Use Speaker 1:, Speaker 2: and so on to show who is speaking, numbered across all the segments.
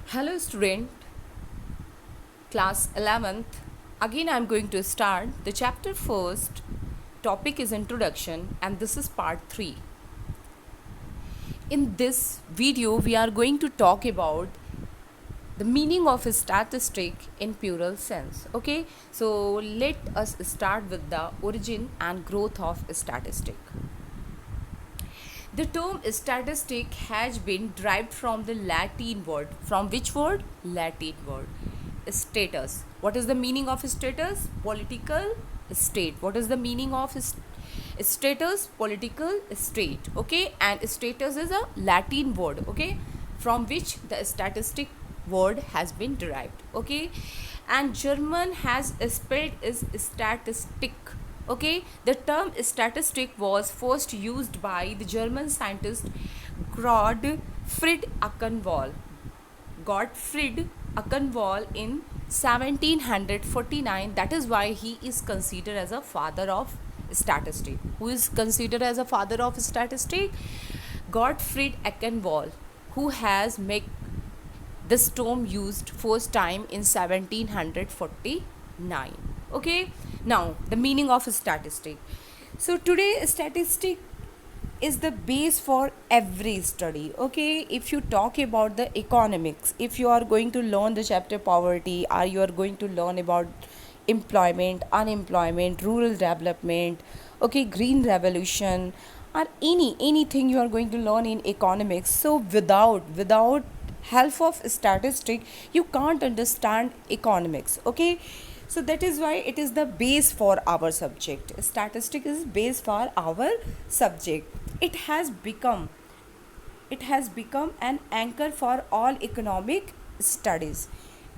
Speaker 1: Hello student, class 11th. Again I am going to start the chapter first. Topic is introduction and this is part 3. In this video we are going to talk about the meaning of a statistic in plural sense. Okay, so let us start with the origin and growth of a statistic. The term statistic has been derived from the Latin word. From which word? Latin word. Status. What is the meaning of status? Political state. What is the meaning of status? Political state. Okay, and status is a Latin word. Okay, from which the statistic word has been derived. Okay, and German has spelled is statistic. Okay, the term statistic was first used by the German scientist Gottfried Achenwall. Gottfried Achenwall in 1749. That is why he is considered as a father of statistics. Who is considered as a father of statistics? Gottfried Achenwall, who has made this term used first time in 1749. Okay, now the meaning of a statistic. So today statistic is the base for every study. Okay, if you talk about the economics, if you are going to learn the chapter poverty, or you are going to learn about employment, unemployment, rural development, okay, green revolution, or anything you are going to learn in economics, so without help of statistic you can't understand economics. Okay, so that is why it is the base for our subject. Statistic is base for our subject. It has become an anchor for all economic studies.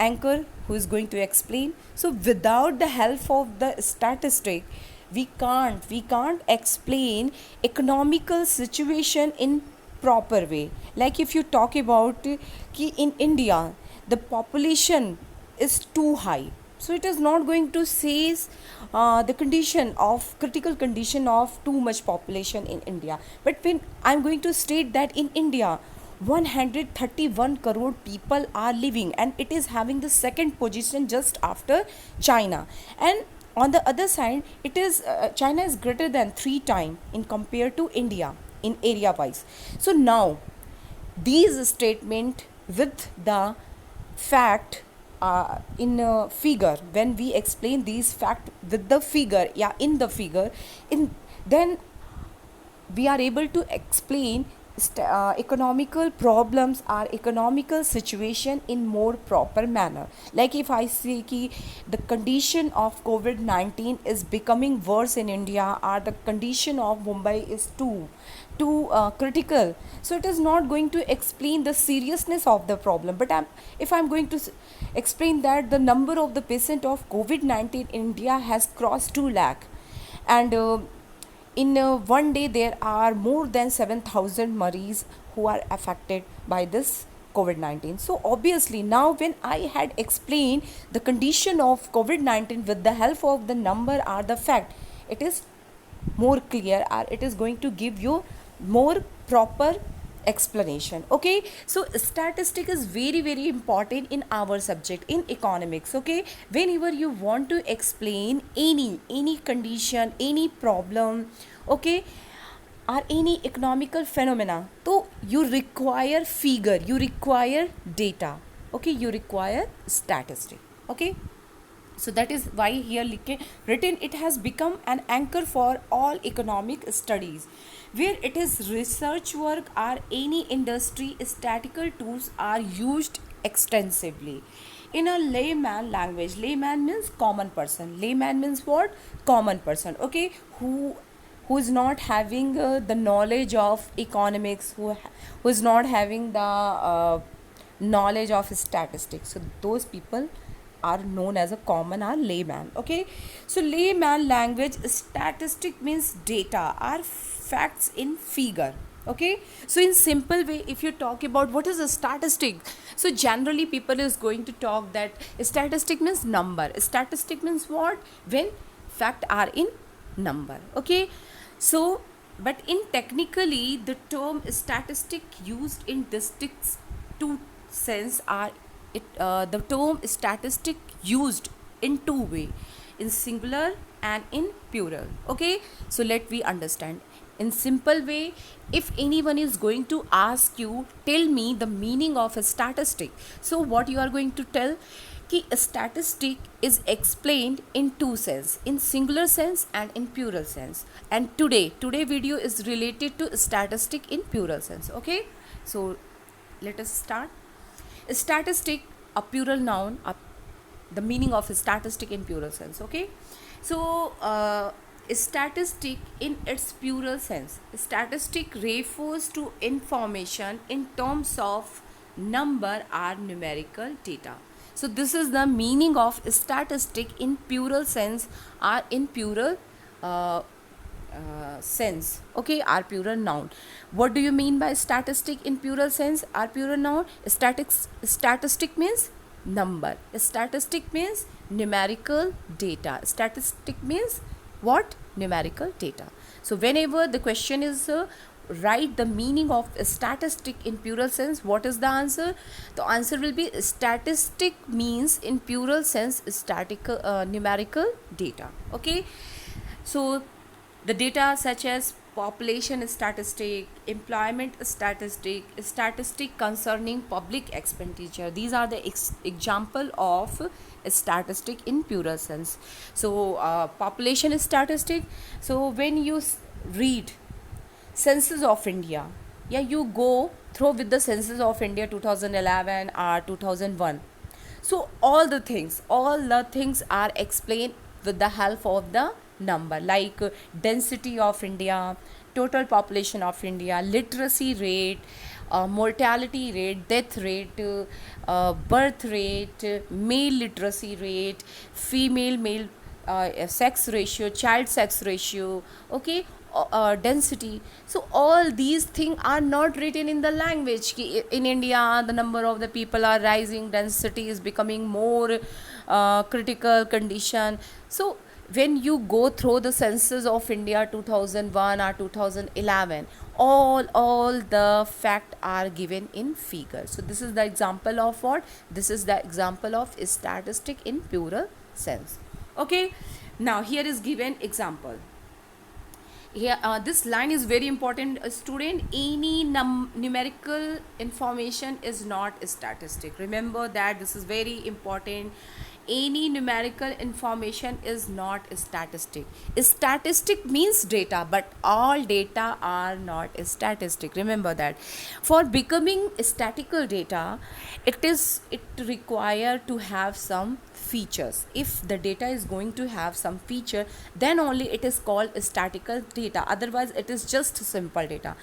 Speaker 1: Anchor who is going to explain. So without the help of the statistic we can't explain economical situation in proper way. Like if you talk about ki in India the population is too high, so it is not going to seize the condition of critical condition of too much population in India. But when I'm going to state that in India 131 crore people are living and it is having the second position just after China, and on the other side it is China is greater than 3 times in compared to India in area wise. So now these statement with the fact in a figure, when we explain these fact with the figure, yeah, in the figure, in then we are able to explain economical problems or economical situation in more proper manner. Like if I say ki the condition of COVID-19 is becoming worse in India, or the condition of Mumbai is too critical, so it is not going to explain the seriousness of the problem. But if I'm going to explain that the number of the patient of COVID-19 in India has crossed 2 lakh, and in one day there are more than 7,000 Maris who are affected by this COVID-19. So obviously now when I had explained the condition of COVID-19 with the help of the number or the fact, it is more clear, or it is going to give you more proper explanation. Okay, so statistic is very important in our subject in economics. Okay, whenever you want to explain any condition, any problem, okay, or any economical phenomena, so you require figure, you require data. Okay, you require statistic. Okay, so that is why here written it has become an anchor for all economic studies. Where it is research work or any industry, statistical tools are used extensively. In a layman language, layman means common person. Layman means what? Common person. Okay, who is not having the knowledge of economics, who is not having the knowledge of statistics. So those people are known as a common or layman. Okay, so layman language, statistic means data or facts in figure. Okay, so in simple way if you talk about what is a statistic, so generally people is going to talk that statistic means number. Statistic means what? When fact are in number. Okay, so but in technically the term statistic used in districts to sense are the term statistic used in two way, in singular and in plural. Okay, so let we understand in simple way. If anyone is going to ask you, tell me the meaning of a statistic, so what you are going to tell? कि a statistic is explained in two sense, in singular sense and in plural sense. And today video is related to statistic in plural sense. Okay, so let us start. A statistic, a plural noun, the meaning of a statistic in plural sense. Okay, so a statistic in its plural sense, a statistic refers to information in terms of number or numerical data. So this is the meaning of statistic in plural sense or in plural sense. Okay, or plural noun. What do you mean by statistic in plural sense or plural noun? Statistic means number. Statistic means numerical data. Statistic means what? Numerical data. So whenever the question is write the meaning of a statistic in plural sense, what is the answer? The answer will be statistic means in plural sense statical numerical data. Okay, so the data such as population statistic, employment statistic, statistic concerning public expenditure, these are the example of a statistic in plural sense. So population statistic, so when you read census of India, yeah, you go through with the census of India 2011 or 2001. So all the things are explained with the help of the number, like density of India, total population of India, literacy rate, mortality rate, death rate, birth rate, male literacy rate, female male sex ratio, child sex ratio. Okay, density. So all these things are not written in the language. In India the number of the people are rising, density is becoming more critical condition. So when you go through the census of India 2001 or 2011, all the fact are given in figure. So this is the example of what? This is the example of statistic in plural sense. Okay, now here is given example. Here this line is very important, student. Any numerical information is not a statistic. Remember that, this is very important. Any numerical information is not a statistic. A statistic means data, but all data are not a statistic. Remember that. For becoming statistical data, it require to have some features. If the data is going to have some feature, then only it is called statistical data. Otherwise it is just simple data.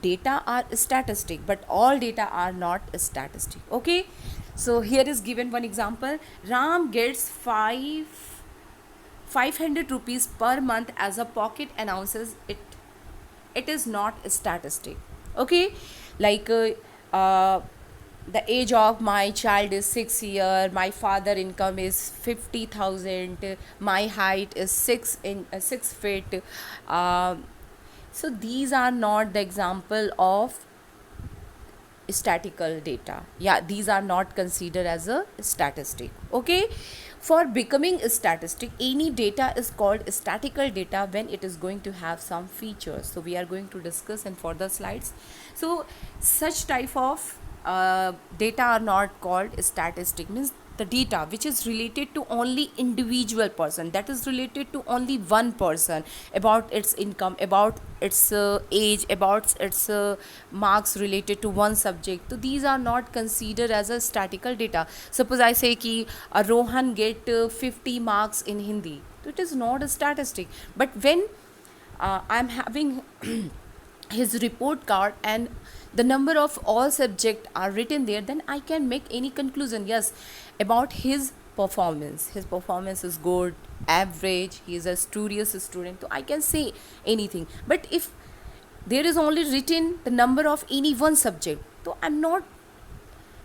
Speaker 1: Data are statistic, but all data are not statistic. Okay, so here is given one example. Ram gets 500 rupees per month as a pocket announces it. It is not a statistic. Okay, like the age of my child is 6 years, my father income is 50,000, my height is 6 feet. So these are not the example of statistical data. Yeah, these are not considered as a statistic. Okay, for becoming a statistic, any data is called statistical data when it is going to have some features. So we are going to discuss in further slides. So such type of data are not called statistic. Means the data which is related to only individual person, that is related to only one person, about its income, about its age, about its marks related to one subject. So these are not considered as a statistical data. Suppose I say ki Rohan get 50 marks in Hindi, so it is not a statistic. But when I am having his report card and the number of all subjects are written there, then I can make any conclusion, yes, about his performance. His performance is good, average, he is a studious student, so I can say anything. But if there is only written the number of any one subject, so I'm not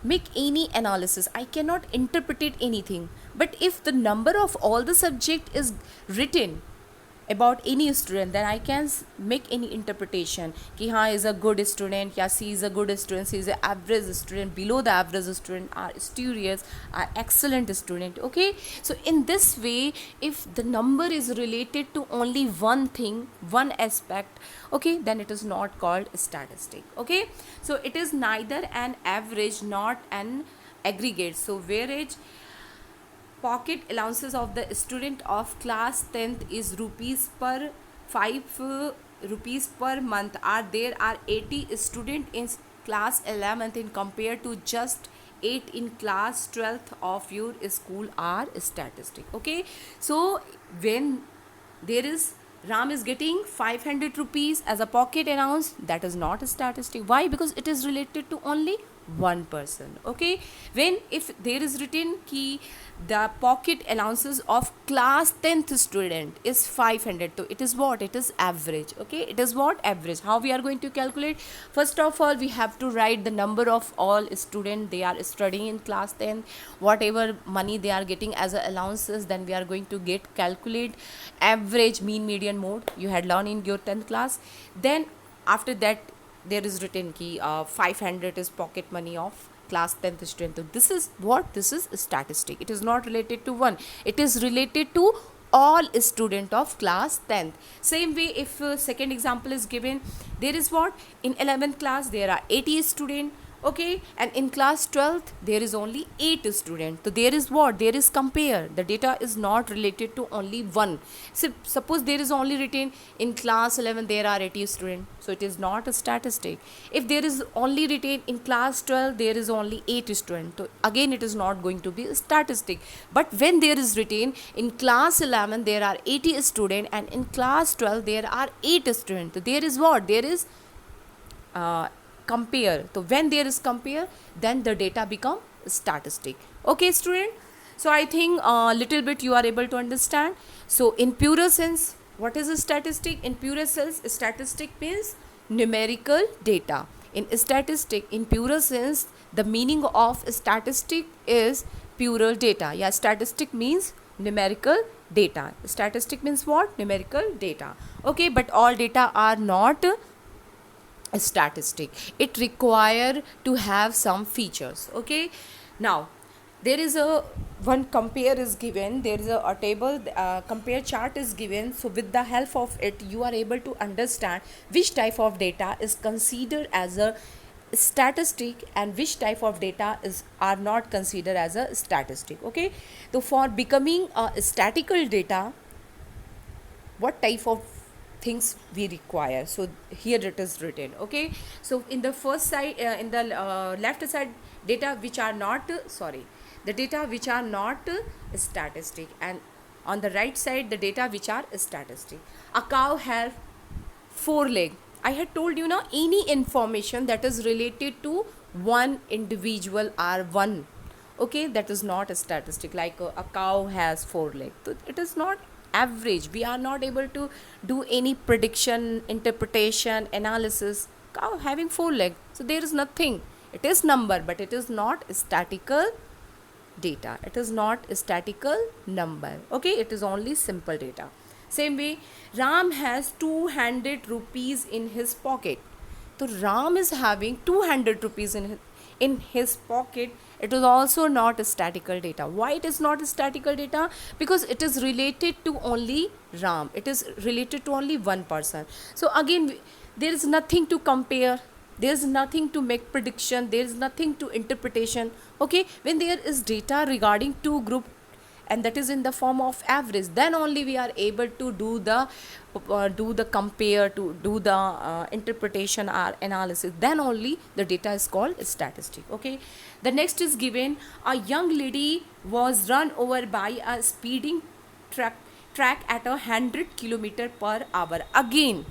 Speaker 1: make any analysis, I cannot interpret it anything. But if the number of all the subject is written about any student, then I can make any interpretation कि हाँ is a good student या she is a good student, she is an average student, below the average student, are studious, are excellent student. Okay, so in this way, if the number is related to only one thing, one aspect, okay, then it is not called statistic. Okay, so it is neither an average, not an aggregate. So whereas pocket allowances of the student of class 10th is rupees per 5 rupees per month, are there are 80 student in class 11th in compared to just 8 in class 12th of your school are statistic. Okay, so when there is Ram is getting 500 rupees as a pocket allowance, that is not a statistic. Why? Because it is related to only one person. Okay, when if there is written ki the pocket allowances of class 10th student is 500, so it is what? It is average. Okay, it is what? Average. How we are going to calculate? First of all, we have to write the number of all students they are studying in class 10, whatever money they are getting as a allowances, then we are going to get calculate average, mean, median, mode you had learned in your 10th class. Then after that there is written ki 500 is pocket money of class 10th student. So this is what? This is statistic. It is not related to one, it is related to all student of class 10th. Same way, if second example is given, there is what? In 11th class there are 80 student. Okay, and in class 12th there is only 8 students. So there is what? There is compare. The data is not related to only one. So suppose there is only written in class 11 there are 80 students, so it is not a statistic. If there is only written in class 12 there is only 8 students, so again it is not going to be a statistic. But when there is written in class 11 there are 80 students and in class 12 there are 8 students, so there is what? There is compare. So when there is compare, then the data become statistic. Okay, student, so I think little bit you are able to understand. So in purer sense, what is a statistic? In purer sense, statistic means numerical data. In statistic, in purer sense, the meaning of statistic is purer data. Yeah, statistic means numerical data. Statistic means what? Numerical data. Okay, but all data are not a statistic. It require to have some features. Okay, now there is a one compare is given, there is a table compare chart is given. So with the help of it you are able to understand which type of data is considered as a statistic and which type of data is are not considered as a statistic. Okay, so for becoming a statistical data, what type of things we require? So here it is written. Okay, so in the first side in the left side, data which are not the data which are not statistic, and on the right side the data which are statistic. A cow has 4 legs. I had told you now, any information that is related to one individual or one, okay, that is not a statistic. Like a cow has 4 legs, so it is not average. We are not able to do any prediction, interpretation, analysis. Cow having 4 legs, so there is nothing. It is number, but it is not statistical data. It is not a statistical number. Okay, it is only simple data. Same way, Ram has 200 rupees in his pocket. So Ram is having 200 rupees in his pocket. It is also not a statistical data. Why it is not a statistical data? Because it is related to only Ram. It is related to only one person. So again, there is nothing to compare. There is nothing to make prediction. There is nothing to interpretation. Okay, when there is data regarding two group, and that is in the form of average, then only we are able to do the compare, to do the interpretation or analysis. Then only the data is called statistic. Okay, the next is given: a young lady was run over by a speeding track at 100 km/h. Again,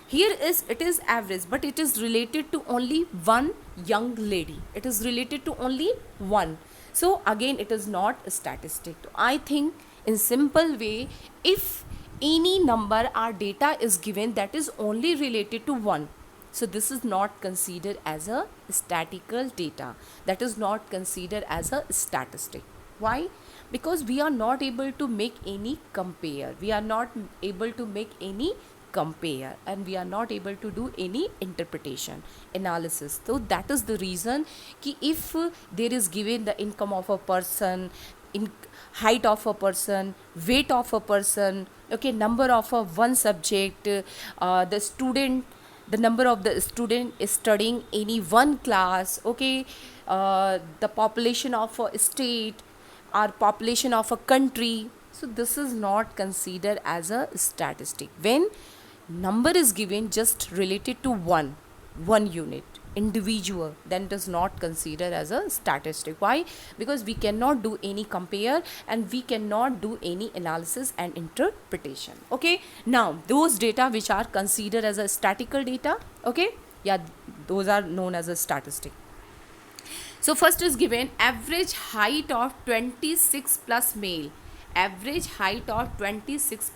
Speaker 1: here it is average, but it is related to only one young lady. It is related to only one. So again, it is not a statistic. I think in simple way, if any number or data is given that is only related to one, so this is not considered as a statistical data. That is not considered as a statistic. Why? Because we are not able to make any compare, we are not able to make any compare, and we are not able to do any interpretation analysis. So that is the reason कि if there is given the income of a person, in height of a person, weight of a person, okay, number of a one subject, the student, the number of the student is studying any one class, okay, the population of a state or population of a country. So this is not considered as a statistic when number is given just related to one unit individual, then it is not considered as a statistic. Why? Because we cannot do any compare and we cannot do any analysis and interpretation. Okay, now those data which are considered as a statistical data, okay, yeah, those are known as a statistic. So first is given average height of 26 plus male. Average height of 26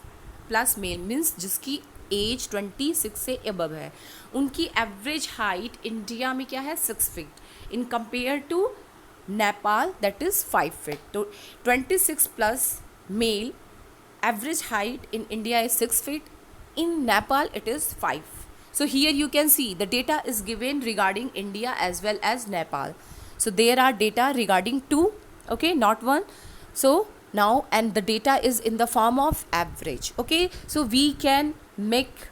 Speaker 1: plus male means जिसकी as 26 से above है, उनकी average height India में क्या है 6 feet in compare to Nepal that is 5 feet. तो 26 plus male average height in India is 6 feet, in Nepal it is 5. So here you can see the data is given regarding India as well as Nepal. So there are data regarding two, okay, not one. So now, and the data is in the form of average, okay. So we can make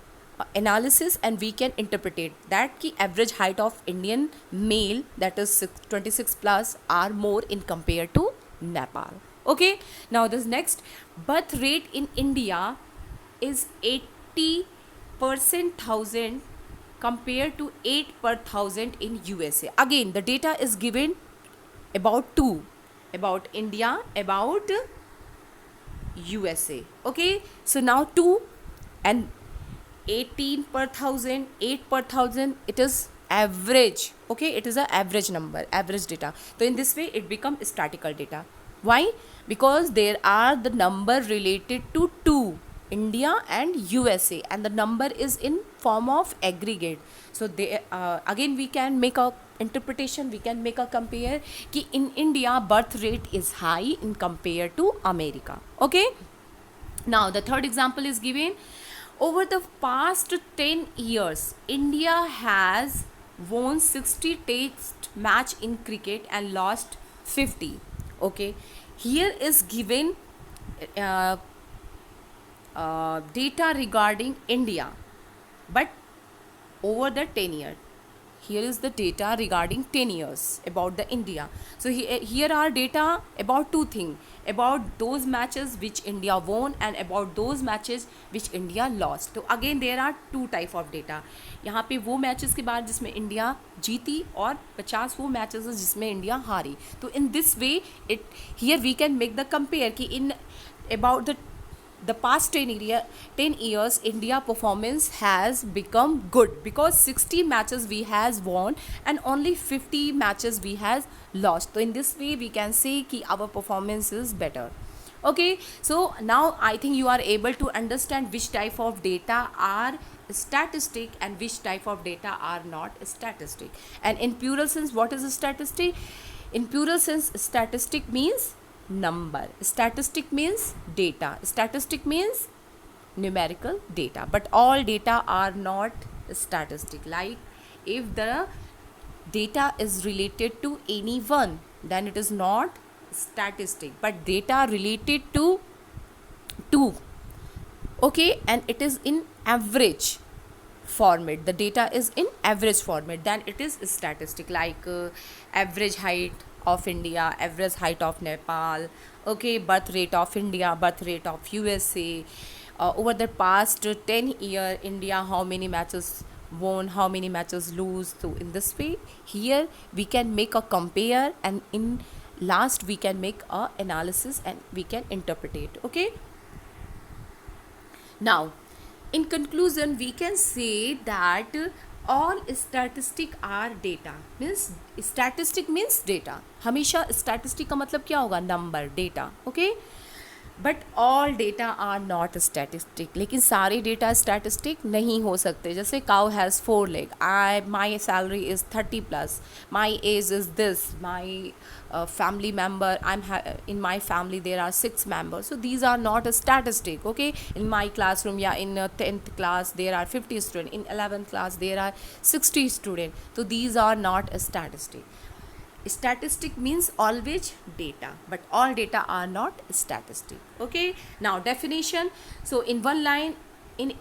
Speaker 1: analysis and we can interpret it that ki average height of Indian male that is 26 plus are more in compared to Nepal. Okay, now this next, birth rate in India is 80% thousand compared to 8 per thousand in USA. Again the data is given about two, about India, about USA. Okay, so now 2 and 18 per thousand, 8 per thousand, it is average. Okay, it is a average number, average data. So in this way it become statistical data. Why? Because there are the number related to two, India and USA, and the number is in form of aggregate. So they again we can make a interpretation, we can make a compare कि in India birth rate is high in compare to America. Okay, now the third example is given. Over the past 10 years, India has won 60 test match in cricket and lost 50. Okay, here is given data regarding India, but over the 10 years. Here is the data regarding 10 years about the India. So here are data about two things, about those matches which India won and about those matches which India lost. तो again there are two type of data. यहाँ पे वो matches के बाद जिसमें India जीती और 50 वो matches जिसमें इंडिया हारी. तो in this way it here we can make the compare कि in about the past 10 years India performance has become good because 60 matches we has won and only 50 matches we has lost. So in this way we can say ki our performance is better. Okay, so now I think you are able to understand which type of data are statistic and which type of data are not statistic. And in plural sense, what is a statistic? In plural sense, statistic means number, statistic means data, statistic means numerical data, but all data are not statistic. Like if the data is related to anyone, then it is not statistic, but data related to two, okay, and it is in average format, the data is in average format, then it is statistic. Like average height of India, average height of Nepal, okay, birth rate of India, birth rate of USA, over the past 10 year India how many matches won, how many matches lose. So in this way here we can make a compare and in last we can make a analysis and we can interpret it. Okay, now in conclusion we can say that all statistic are data, means statistic means data. हमेशा statistic का मतलब क्या होगा, number, data. Okay, but all data are not statistic, लेकिन सारे data statistic नहीं हो सकते. जैसे cow has 4 legs, I my salary is 30+, my age is this, my family member, in my family there are 6 members, so these are not a statistic. Okay, in my classroom, yeah, in 10th class there are 50 students, in 11th class there are 60 students, so these are not a statistic. Statistic means always data, but all data are not statistic. Okay, now definition. So in one line, in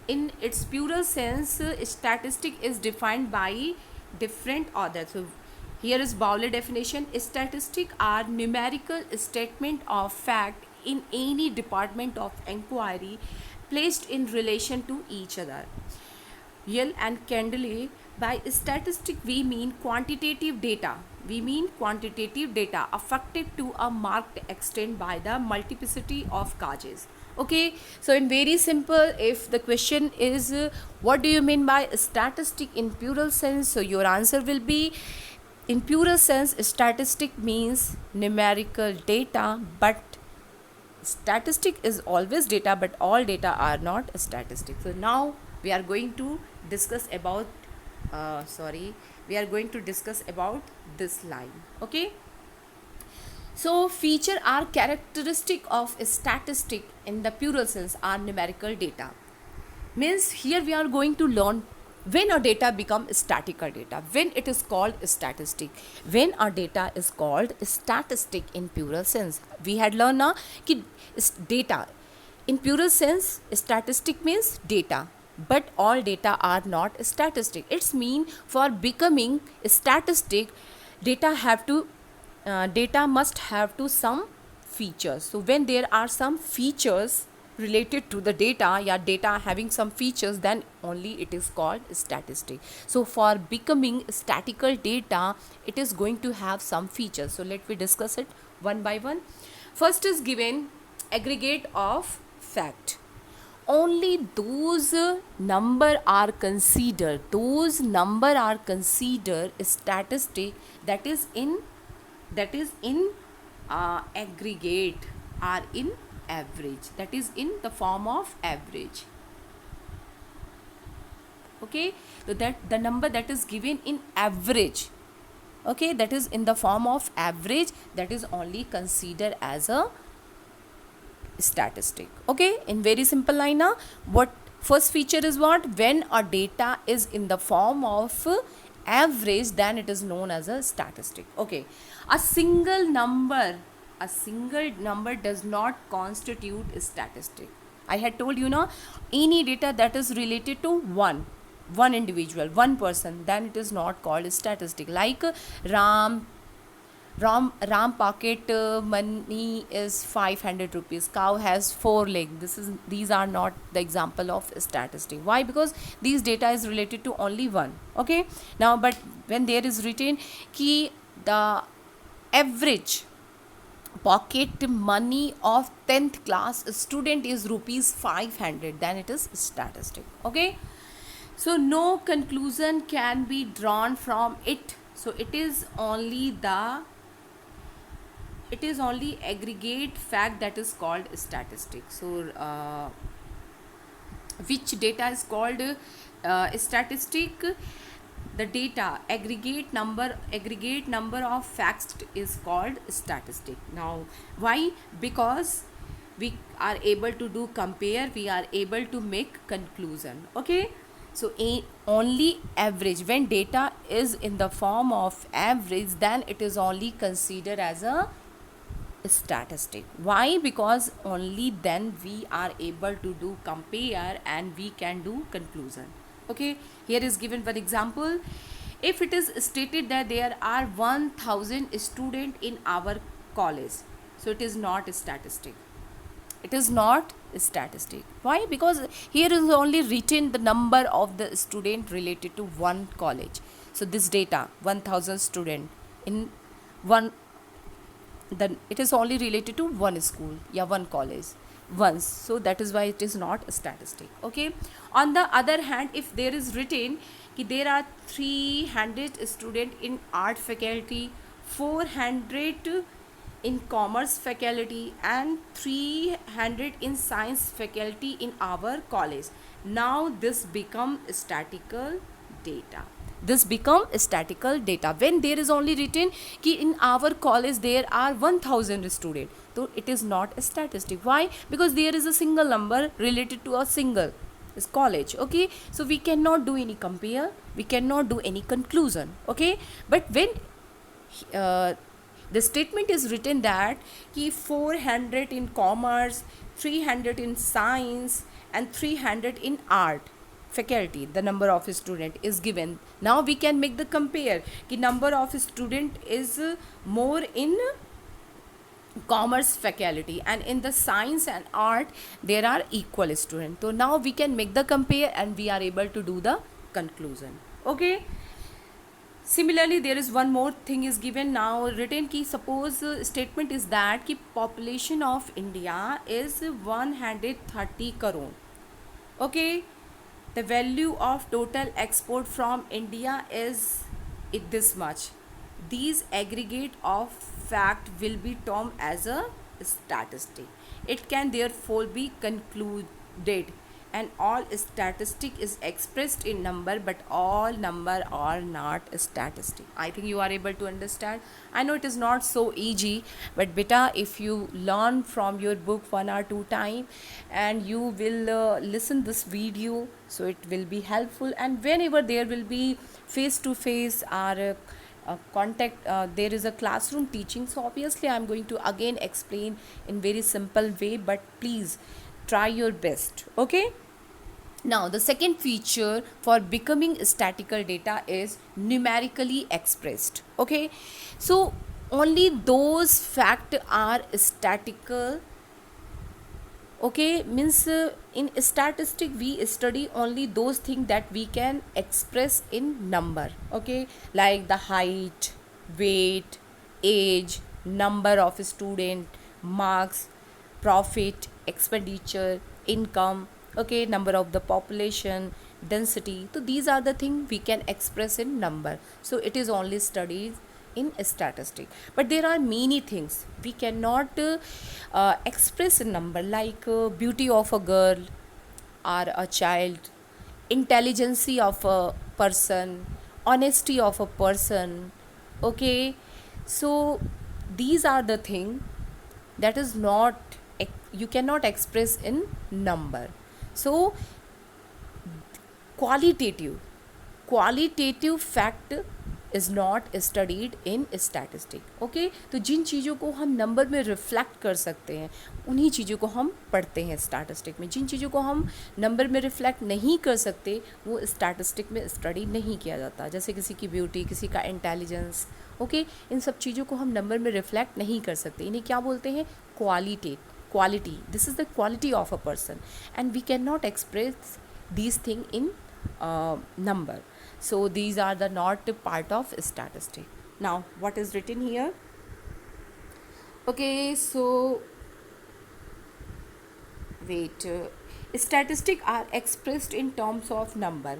Speaker 1: in its pure sense, statistic is defined by different authors. So here is Bowley definition. Statistic are numerical statement of fact in any department of inquiry placed in relation to each other. Yell and Kendall, by statistic we mean quantitative data. We mean quantitative data affected to a marked extent by the multiplicity of causes. Okay, so in very simple, if the question is what do you mean by statistic in plural sense, so your answer will be, in pure sense, statistic means numerical data, but statistic is always data, but all data are not statistic. So now we are going to discuss about we are going to discuss about this line. Okay, so feature are characteristic of a statistic in the plural sense are numerical data. Means here we are going to learn when a data become statistical data, when it is called statistic, when a data is called statistic in plural sense. We had learned now कि data in plural sense statistic means data, but all data are not statistic. It's mean for becoming statistic, data must have to some features. So when there are some features related to the data, yeah, data having some features, then only it is called statistic. So for becoming statistical data, it is going to have some features. So let me discuss it one by one. First is given aggregate of fact. Only those number are considered statistic that is in aggregate, are in average, that is in the form of average. Okay, so that the number that is given in average, okay, that is in the form of average, that is only considered as a statistic. Okay, in very simple line now, what first feature is what, when a data is in the form of average, then it is known as a statistic. Okay, a single number does not constitute a statistic. I had told you now, any data that is related to one individual, one person, then it is not called a statistic. Like Ram pocket money is 500 rupees. Cow has 4 legs. These are not the example of statistic. Why? Because these data is related to only one. Okay. Now, but when there is written ki the average pocket money of 10th class student is rupees 500, then it is statistic. Okay. So no conclusion can be drawn from it. So it is only aggregate fact that is called statistic. So which data is called statistic? The data aggregate number of facts is called statistic. Now why? Because we are able to do compare, we are able to make conclusion. Okay, so only average, when data is in the form of average, then it is only considered as a statistic. Why? Because only then we are able to do compare and we can do conclusion. Okay, here is given one example. If it is stated that there are 1000 students in our college, so it is not a statistic. It is not a statistic. Why? Because here is only written the number of the student related to one college. So this data 1000 student in one, then it is only related to one school, yeah, one college once, so that is why it is not a statistic. Okay, on the other hand, if there is written ki there are 300 students in art faculty, 400 in commerce faculty and 300 in science faculty in our college. Now this become statistical data. This become statistical data when there is only written कि in our college there are 1000 students. So it is not a statistic. Why? Because there is a single number related to a single is college. Okay, so we cannot do any compare, we cannot do any conclusion. Okay, but when uh, the statement is written that कि 400 in commerce, 300 in science and 300 in art faculty, the number of student is given. Now we can make the compare कि number of student is more in commerce faculty and in the science and art there are equal students. So now we can make the compare and we are able to do the conclusion. Okay, similarly there is one more thing is given now written ki suppose statement is that ki population of India is 130 crore. Okay, the value of total export from India is this much. These aggregate of fact will be termed as a statistic. It can therefore be concluded and all statistic is expressed in number, but all number are not statistic. I think you are able to understand. I know it is not so easy, but beta, if you learn from your book one or two time and you will listen this video, so it will be helpful. And whenever there will be face to face or contact, there is a classroom teaching, so obviously I'm going to again explain in very simple way, but please try your best. Okay, now the second feature for becoming statistical data is numerically expressed. Okay, so only those facts are statistical. Okay, means in statistic we study only those things that we can express in number. Okay, like the height, weight, age, number of student, marks, profit, expenditure, income. Okay, number of the population, density. So these are the things we can express in number. So it is only studied in statistic, but there are many things we cannot express in number, like beauty of a girl or a child, intelligence of a person, honesty of a person. Okay, so these are the thing that is not you cannot express in number. So qualitative fact is not studied in statistic. Okay, तो जिन चीज़ों को हम number में reflect कर सकते हैं उन्हीं चीज़ों को हम पढ़ते हैं स्टैटिस्टिक में. जिन चीज़ों को हम नंबर में रिफ्लेक्ट नहीं कर सकते वो स्टैटिस्टिक में स्टडी नहीं किया जाता, जैसे किसी की ब्यूटी, किसी का इंटेलिजेंस. ओके, इन सब चीज़ों को हम नंबर में रिफ्लेक्ट नहीं कर सकते. इन्हें क्या बोलते हैं? Quality. This is the quality of a person and we can not express these thing in number. So these are the not part of statistic. Now what is written here? Okay, so wait, statistics are expressed in terms of number.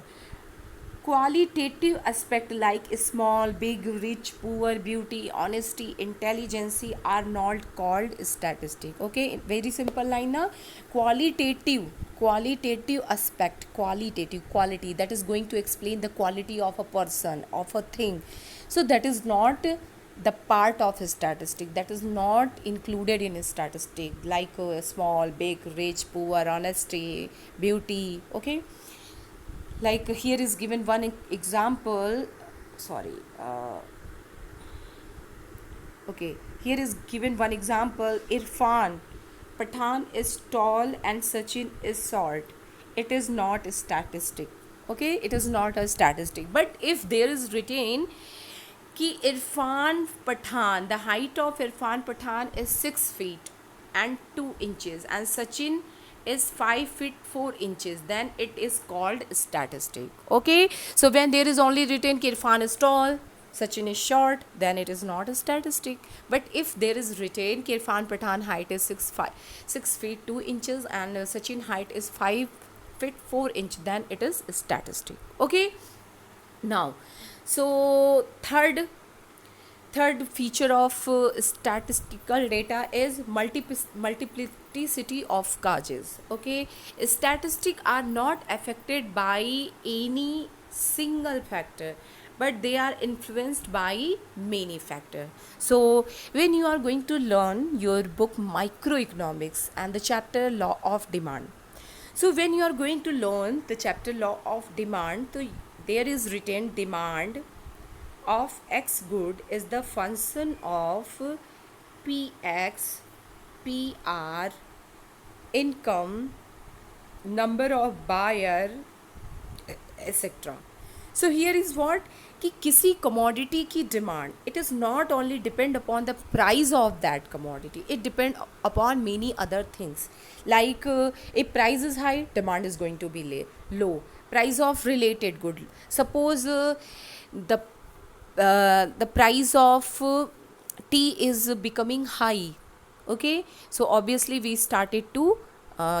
Speaker 1: Qualitative aspect like small, big, rich, poor, beauty, honesty, intelligence are not called statistic. Okay, very simple line now. Qualitative aspect, quality that is going to explain the quality of a person, of a thing. So that is not the part of statistic, that is not included in statistic, like small, big, rich, poor, honesty, beauty. Okay, like here is given one example. Okay, here is given one example. Irfan Pathan is tall and Sachin is short. It is not a statistic. Okay, it is not a statistic. But if there is written कि Irfan Pathan, the height of Irfan Pathan is 6 feet and 2 inches and Sachin is 5 feet 4 inches, then it is called statistic. Okay, so when there is only written कि Irfan is tall, Sachin is short, then it is not a statistic. But if there is written कि Irfan Pathan height is 6 feet 2 inches and Sachin height is 5 feet 4 inch, then it is statistic. Okay, now so third Third feature of statistical data is multiplicity of causes. Okay, statistics are not affected by any single factor, but they are influenced by many factors. So when you are going to learn your book microeconomics and the chapter law of demand, so when you are going to learn the chapter law of demand, so there is written demand of x good is the function of px, pr, income, number of buyer, etc. So here is what कि किसी commodity की demand, it is not only depend upon the price of that commodity, it depend upon many other things, like if price is high, demand is going to be low. Price of related good, suppose the price of tea is becoming high. Okay, so obviously we started to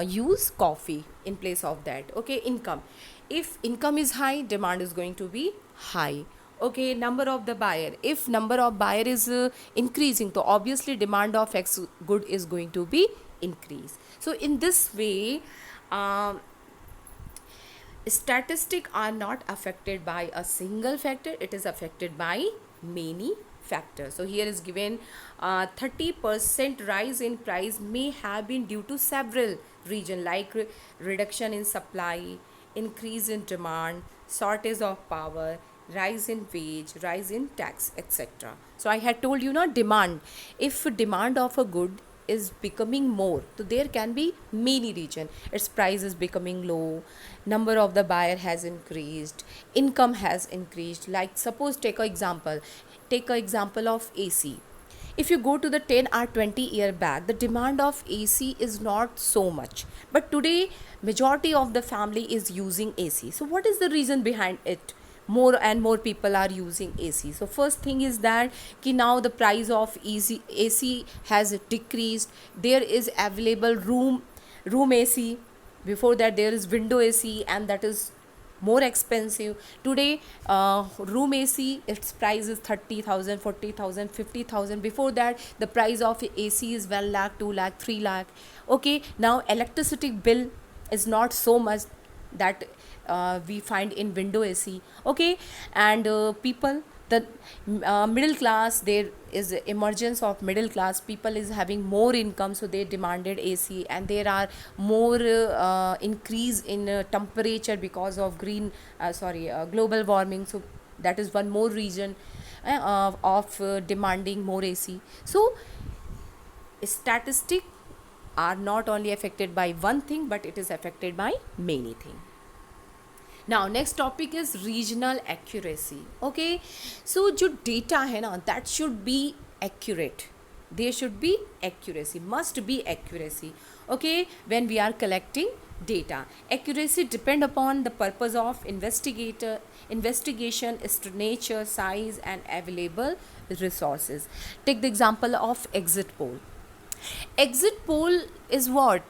Speaker 1: use coffee in place of that. Okay, income, if income is high, demand is going to be high. Okay, number of the buyer, if number of buyer is increasing, so obviously demand of x good is going to be increase. So in this way, um, statistics are not affected by a single factor, it is affected by many factors. So here is given 30% rise in price may have been due to several reasons, like reduction in supply, increase in demand, shortage of power, rise in wage, rise in tax, etc. So I had told you, not demand, if demand of a good is becoming more, so there can be many region, its price is becoming low, number of the buyer has increased, income has increased. Like suppose take a example of AC. If you go to the 10 or 20 year back, the demand of AC is not so much, but today majority of the family is using AC. So what is the reason behind it? More and more people are using AC. So first thing is that ki now the price of AC has decreased, there is available room AC. Before that there is window AC, and that is more expensive. Today room AC, its price is 30,000, 40,000, 50,000. Before that the price of AC is 1 lakh, 2 lakh, 3 lakh. Okay, now electricity bill is not so much that we find in window AC. Okay, and people, the middle class, there is emergence of middle class people is having more income, so they demanded AC, and there are more increase in temperature because of global warming. So that is one more reason of demanding more AC. So statistics are not only affected by one thing, but it is affected by many things. Now next topic is regional accuracy. Okay, so जो data है ना, that should be accurate, there should be accuracy, must be accuracy. Okay, when we are collecting data, accuracy depend upon the purpose of investigation, its nature, size, and available resources. Take the example of exit poll. Exit poll is what?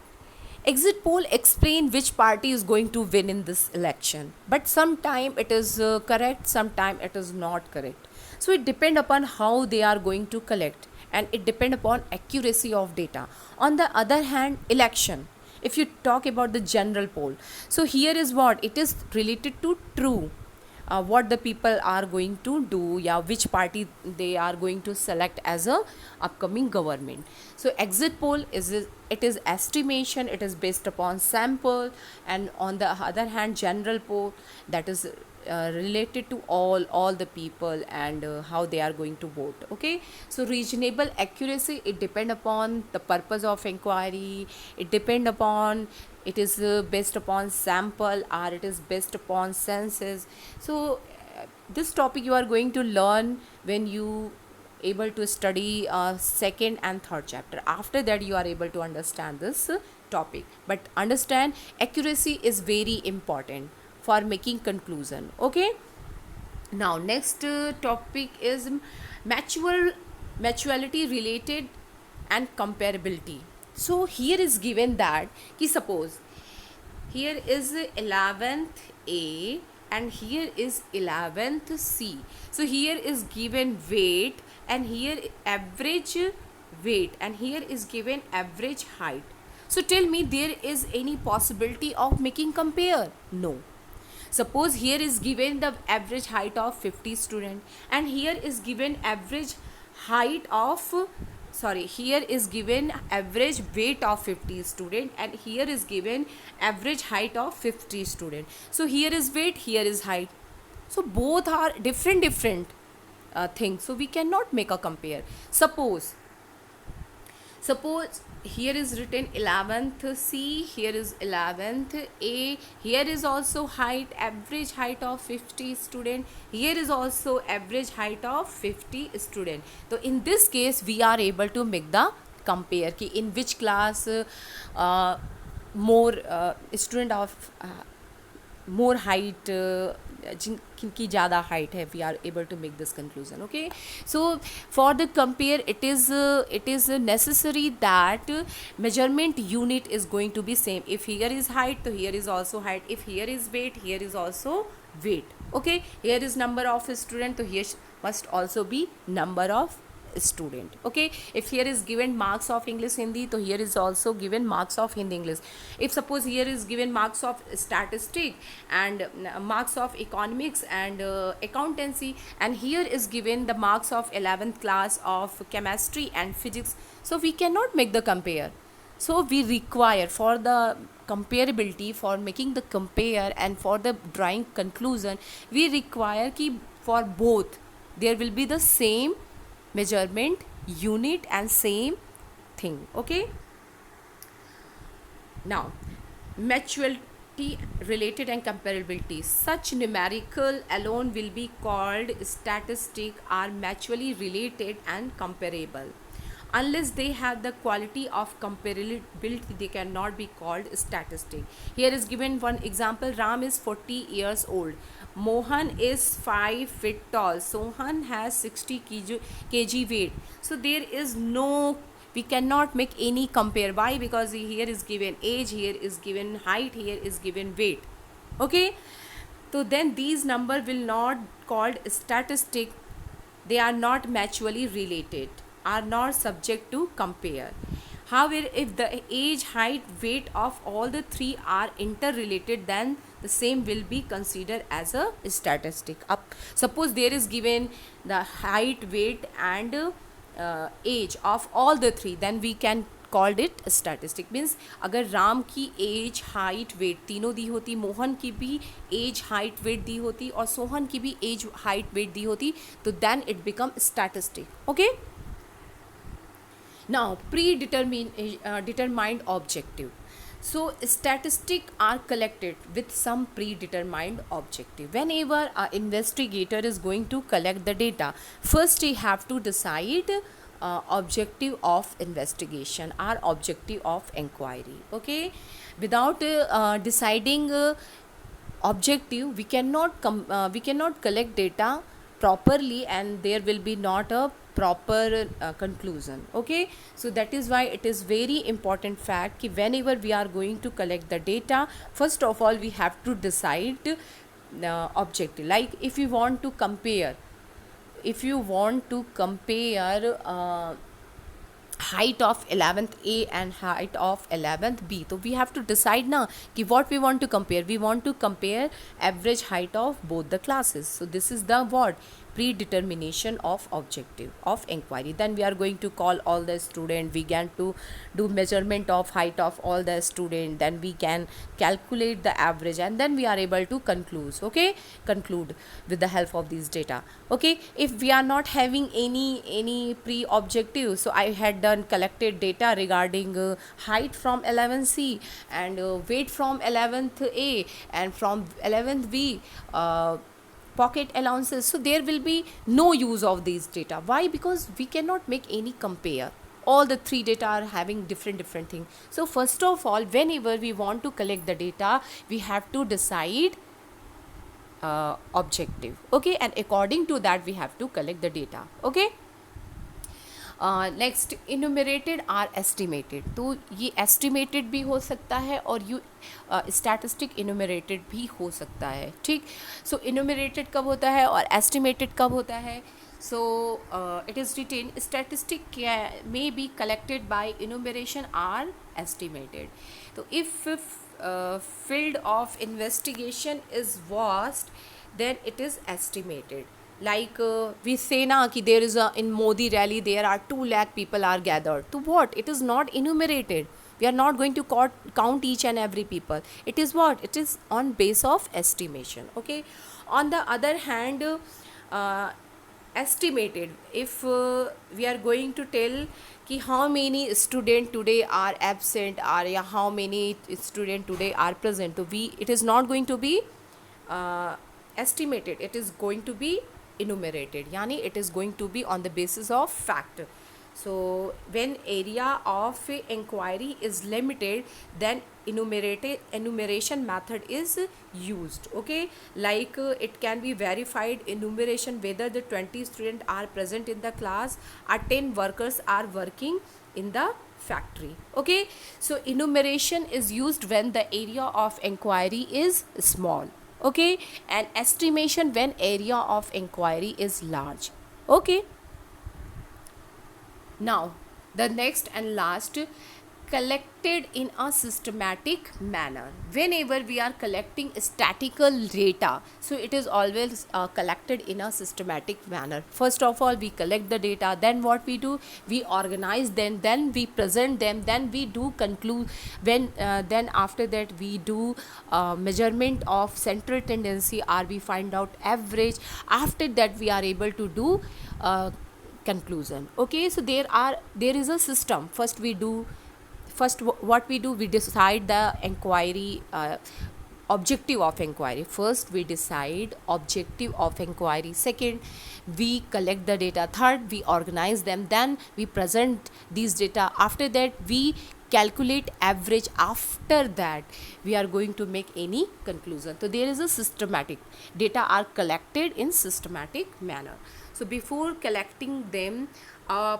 Speaker 1: Exit poll explain which party is going to win in this election, but sometime it is correct, sometime it is not correct. So it depend upon how they are going to collect, and it depend upon accuracy of data. On the other hand, election, if you talk about the general poll, so here is what it is related to true, what the people are going to do, yeah, which party they are going to select as a upcoming government. So exit poll is, it is estimation, it is based upon sample. And on the other hand, general poll, that is related to all the people, and how they are going to vote. Okay, so reasonable accuracy, it depend upon the purpose of inquiry, it depend upon, it is based upon sample, or it is based upon census. So this topic you are going to learn when you able to study second and third chapter. After that you are able to understand this topic, but understand accuracy is very important for making conclusion. Okay, now next topic is maturity related and comparability. So here is given that ki suppose here is 11th A and here is 11th C. So here is given weight and here average weight, and here is given average height. So tell me, there is any possibility of making compare? No. Suppose here is given the average height of 50 student, and here is given average height of, sorry, here is given average weight of 50 student, and here is given average height of 50 student. So here is weight, here is height. So both are different things, so we cannot make a compare. Suppose here is written 11th C, here is 11th A, here is also height, average height of 50 student, here is also average height of 50 student. So in this case we are able to make the compare कि in which class more student of more height, जिनकी ज़्यादा height है, we are able to make this conclusion. Okay, so for the compare it is necessary that measurement unit is going to be same. If here is height, so here is also height. If here is weight, here is also weight. Okay, here is number of student, so here must also be number of student. Okay, if here is given marks of English Hindi, so here is also given marks of Hindi English. If suppose here is given marks of statistic and marks of economics and accountancy, and here is given the marks of 11th class of chemistry and physics, so we cannot make the compare. So we require, for the comparability, for making the compare and for the drawing conclusion, we require कि for both there will be the same measurement unit and same thing. Okay, now maturity related and comparability. Such numerical alone will be called statistic, are mutually related and comparable. Unless they have the quality of comparability, they cannot be called statistic. Here is given one example. Ram is 40 years old. Mohan is 5 feet tall. Sohan has 60 kg weight. So there is no, we cannot make any compare. Why? Because here is given age, here is given height, here is given weight. Okay, so then these number will not called statistic. They are not mutually related, are not subject to compare. However, if the age, height, weight of all the three are interrelated, then the same will be considered as a statistic. Suppose there is given the height, weight and age of all the three, then we can called it statistic. Means अगर राम की as, height, wait तीनों दी होती, मोहन की भी as, height, wait दी होती और सोहन की भी एज, हाइट, वेट दी होती, तो then it become statistic. Okay, now determined objective. So statistics are collected with some predetermined objective. Whenever an investigator is going to collect the data, first he have to decide objective of investigation or objective of inquiry. Okay, without deciding objective, we cannot collect data properly, and there will be not a proper conclusion. Okay, so that is why it is very important fact कि whenever we are going to collect the data, first of all we have to decide objective. Like if you want to compare height of 11th A and height of 11th B, so we have to decide now कि what we want to compare. We want to compare average height of both the classes. So this is the what predetermination of objective of inquiry. Then we are going to call all the student, we can to do measurement of height of all the student, then we can calculate the average, and then we are able to conclude. Okay, conclude with the help of these data. Okay, if we are not having any pre-objective, so I had done collected data regarding height from 11C and weight from 11th A and from 11th B, pocket allowances, so there will be no use of these data. Why? Because we cannot make any compare. All the three data are having different things. So first of all, whenever we want to collect the data, we have to decide objective. Okay, and according to that we have to collect the data. Okay, next enumerated or estimated. तो ये estimated भी हो सकता है और statistic इनुमरेटेड भी हो सकता है. ठीक, सो इनुमरेटेड कब होता है और एस्टिमेटेड कब होता है? So it is written statistic may be collected by enumeration or estimated. So if field of investigation is vast, then it is estimated. Like we say na ki there is a in Modi rally there are 2 lakh people are gathered. To what? It is not enumerated. We are not going to count each and every people. It is what? It is on base of estimation. Okay. On the other hand, uh, estimated, if we are going to tell ki how many student today are absent or yeah, how many student today are present, so we it is not going to be uh, estimated, it is going to be enumerated, yani it is going to be on the basis of fact. So when area of inquiry is limited, then enumeration method is used. Okay, like it can be verified enumeration whether the 20 students are present in the class or 10 workers are working in the factory. Okay, so enumeration is used when the area of inquiry is small. Okay, and estimation when area of inquiry is large. Okay, now, the next and last, collected in a systematic manner. Whenever we are collecting statistical data, so it is always collected in a systematic manner. First of all, we collect the data, then what we do, we organize them, then we present them, then we do conclude. Then after that, we do measurement of central tendency, or we find out average. After that, we are able to do conclusion. Okay, so there is a system. What we do, we decide the inquiry objective of inquiry. First we decide objective of inquiry, second we collect the data, third we organize them, then we present these data, after that we calculate average, after that we are going to make any conclusion. So there is a systematic, data are collected in systematic manner. So before collecting them, a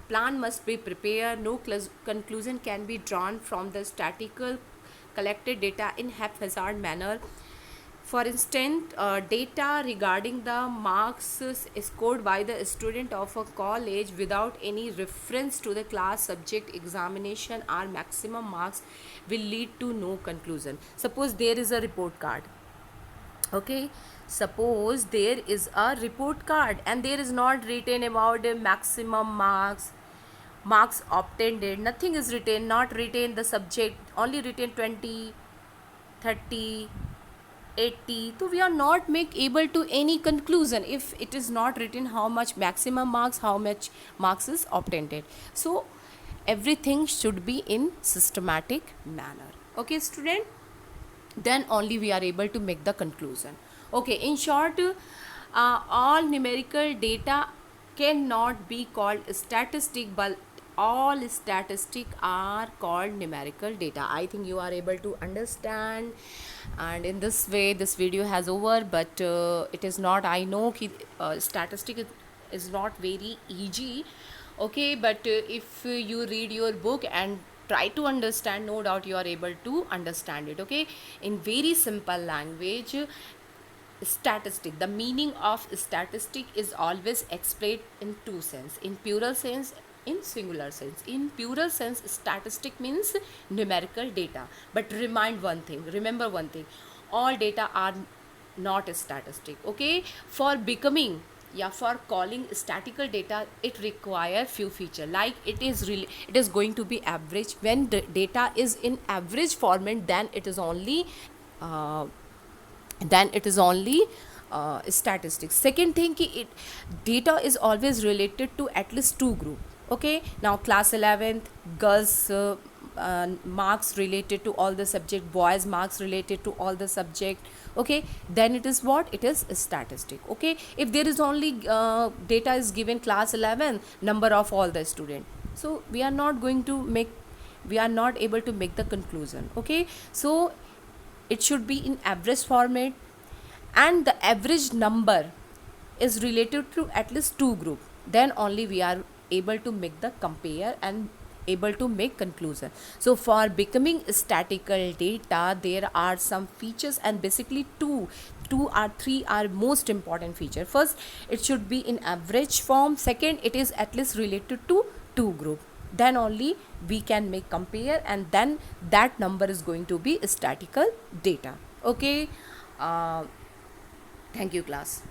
Speaker 1: plan must be prepared. No conclusion can be drawn from the statistical collected data in haphazard manner. For instance, data regarding the marks scored by the student of a college without any reference to the class subject examination or maximum marks will lead to no conclusion. Suppose there is a report card. Okay, suppose there is a report card and there is not written about the maximum marks obtained, nothing is written, not written the subject, only written 20, 30, 80. So we are not able to any conclusion if it is not written how much maximum marks, how much marks is obtained. So everything should be in systematic manner. Okay, student, then only we are able to make the conclusion. Okay, in short, all numerical data cannot be called statistic, but all statistics are called numerical data. I think you are able to understand, and in this way this video has over. But it is not, I know ki statistic is not very easy. Okay, but if you read your book and try to understand, no doubt you are able to understand it. Okay, in very simple language, statistic, the meaning of statistic is always explained in two sense, in plural sense, in singular sense. In plural sense, statistic means numerical data, but remember one thing, all data are not statistic. Okay, for becoming, yeah, for calling statistical data, it require few feature, like it is going to be average. When the data is in average format, then it is only uh, statistics. Second thing ki it data is always related to at least two group. Okay, now class 11th girls marks related to all the subject, boys marks related to all the subject. Okay, then it is what, it is statistic. Okay, if there is only data is given class 11 number of all the student, so we are not able to make the conclusion. Okay, so it should be in average format, and the average number is related to at least two group, then only we are able to make the compare and able to make conclusion. So for becoming statistical data, there are some features, and basically two or three are most important feature. First, it should be in average form. Second, it is at least related to two group. Then only we can make compare, and then that number is going to be statistical data. Okay. uh, Thank you, class.